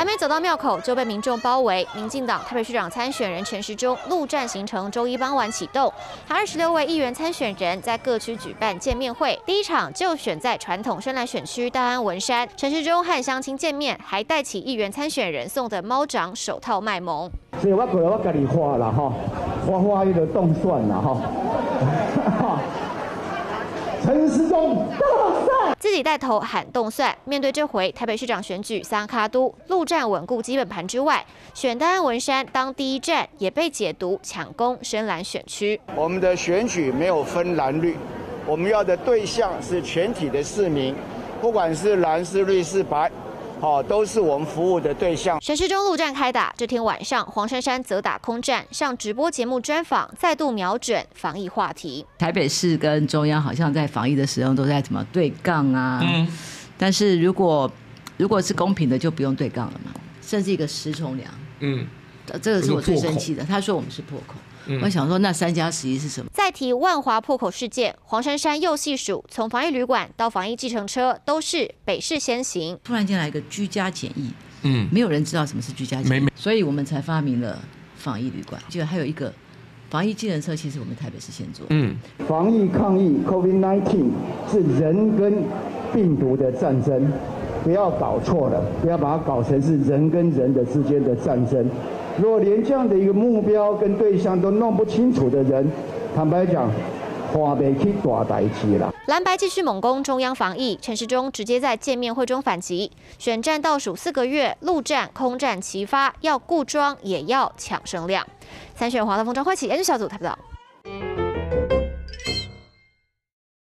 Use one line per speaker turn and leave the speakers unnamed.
没走到庙口就被民众包围。民进党台北市长参选人陈时中陆战行程周一傍晚启动，还26位议员参选人在各区举办见面会。第一场就选在传统深蓝选区大安文山，陈时中和乡亲见面，还带起议员参选人送的猫掌手套卖萌。
所以我过来我家己画啦吼，画迄个动算啦吼。陈时中动算，
自己带头喊动算。面对这回台北市长选举三卡都陆战稳固基本盘之外，选大安文山当第一站，也被解读抢攻深蓝选区。
我们的选举没有分蓝绿，我们要的对象是全体的市民，不管是蓝是绿是白。都是我们服务的对象。
陈时中陆战开打，这天晚上黄珊珊则打空战，上直播节目专访，再度瞄准防疫话题。
台北市跟中央好像在防疫的时候都在怎么对杠啊？但是如果是公平的，就不用对杠了嘛，甚至一个10重梁。这个是我最生气的。他说我们是破口。我想说，那3+11是什么？
再提万华破口事件，黄珊珊又细数，从防疫旅馆到防疫计程车，都是北市先行。
突然间来一个居家检疫，没有人知道什么是居家检疫，所以我们才发明了防疫旅馆。就还有一个防疫计程车，其实我们台北市先做。
防疫抗疫 COVID-19 是人跟病毒的战争，不要搞错了，不要把它搞成是人跟人的之间的战争。如果连这样的一个目标跟对象都弄不清楚的人，坦白讲，花袂去大代志啦。
蓝白继续猛攻中央防疫，陈时中直接在见面会中反击，选战倒数4个月，陆战空战齐发，要固庄也要抢声量。参选华德风张慧琪研究小组台报道。